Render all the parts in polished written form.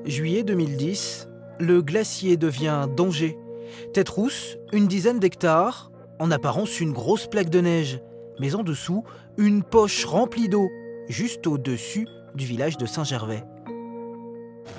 Juillet 2010, le glacier devient danger. Tête rousse, une dizaine d'hectares, en apparence une grosse plaque de neige, mais en dessous, une poche remplie d'eau, juste au-dessus du village de Saint-Gervais.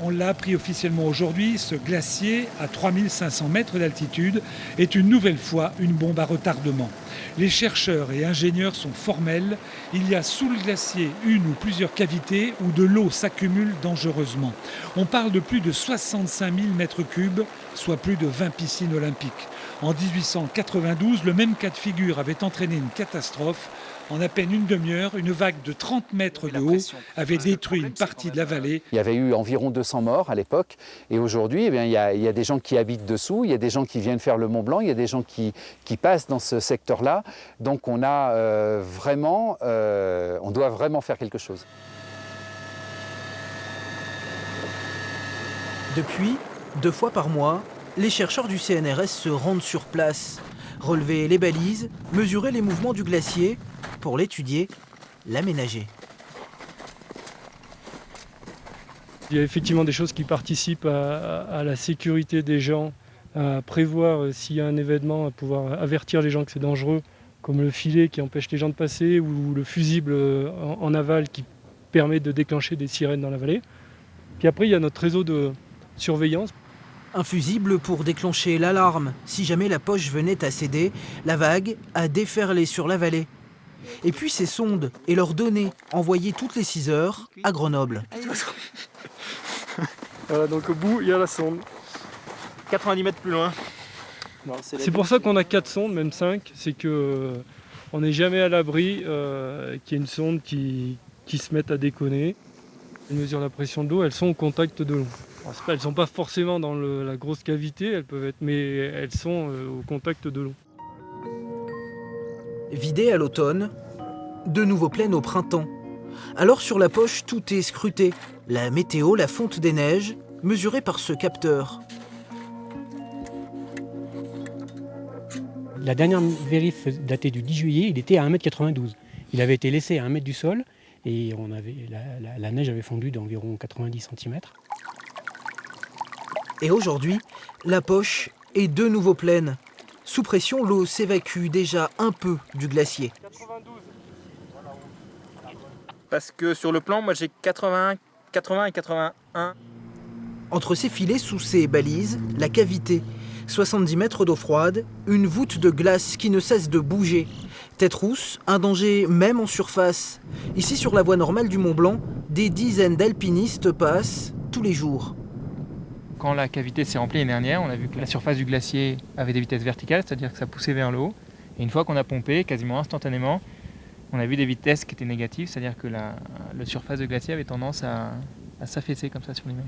On l'a appris officiellement aujourd'hui, ce glacier à 3500 mètres d'altitude est une nouvelle fois une bombe à retardement. Les chercheurs et ingénieurs sont formels. Il y a sous le glacier une ou plusieurs cavités où de l'eau s'accumule dangereusement. On parle de plus de 65 000 mètres cubes, soit plus de 20 piscines olympiques. En 1892, le même cas de figure avait entraîné une catastrophe. En à peine une demi-heure, une vague de 30 mètres de haut avait détruit une partie de la vallée. Il y avait eu environ 200 morts à l'époque. Et aujourd'hui, il y a des gens qui habitent dessous, il y a des gens qui viennent faire le Mont Blanc, il y a des gens qui passent dans ce secteur-là. Donc on doit vraiment faire quelque chose. Depuis, 2 fois par mois, les chercheurs du CNRS se rendent sur place, relever les balises, mesurer les mouvements du glacier, pour l'étudier, l'aménager. Il y a effectivement des choses qui participent à la sécurité des gens, à prévoir s'il y a un événement, à pouvoir avertir les gens que c'est dangereux, comme le filet qui empêche les gens de passer ou le fusible en aval qui permet de déclencher des sirènes dans la vallée. Puis après, il y a notre réseau de surveillance. Un fusible pour déclencher l'alarme si jamais la poche venait à céder, la vague a déferlé sur la vallée. Et puis ces sondes et leurs données envoyées toutes les 6 heures à Grenoble. Voilà, donc au bout, il y a la sonde. 90 mètres plus loin. C'est pour ça qu'on a 4 sondes, même 5. C'est qu'on n'est jamais à l'abri qu'il y ait une sonde qui se mette à déconner. Elles mesurent la pression de l'eau, elles sont au contact de l'eau. Elles ne sont pas forcément dans la grosse cavité, elles peuvent être, mais elles sont au contact de l'eau. Vidée à l'automne, de nouveau pleine au printemps. Alors sur la poche, tout est scruté. La météo, la fonte des neiges, mesurée par ce capteur. La dernière vérif datée du 10 juillet, il était à 1,92 m. Il avait été laissé à 1 m du sol et la neige avait fondu d'environ 90 cm. Et aujourd'hui, la poche est de nouveau pleine. Sous pression, l'eau s'évacue déjà un peu du glacier. 92. Parce que sur le plan, moi j'ai 80 et 81. Entre ces filets, sous ces balises, la cavité. 70 mètres d'eau froide, une voûte de glace qui ne cesse de bouger. Tête rousse, un danger même en surface. Ici, sur la voie normale du Mont Blanc, des dizaines d'alpinistes passent tous les jours. Quand la cavité s'est remplie l'année dernière, on a vu que la surface du glacier avait des vitesses verticales, c'est-à-dire que ça poussait vers le haut. Et une fois qu'on a pompé, quasiment instantanément, on a vu des vitesses qui étaient négatives, c'est-à-dire que la surface du glacier avait tendance à s'affaisser comme ça sur lui-même.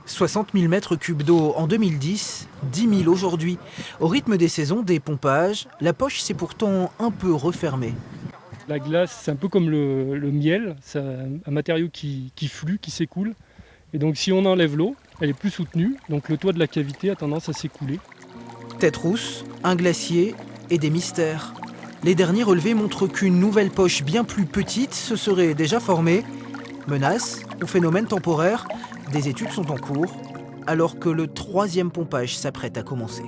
60 000 mètres cubes d'eau en 2010, 10 000 aujourd'hui. Au rythme des saisons, des pompages, la poche s'est pourtant un peu refermée. La glace, c'est un peu comme le miel, c'est un matériau qui flue, qui s'écoule. Et donc si on enlève l'eau, elle est plus soutenue, donc le toit de la cavité a tendance à s'écouler. Tête rousse, un glacier et des mystères. Les derniers relevés montrent qu'une nouvelle poche bien plus petite se serait déjà formée. Menace ou phénomène temporaire, des études sont en cours, alors que le 3e pompage s'apprête à commencer.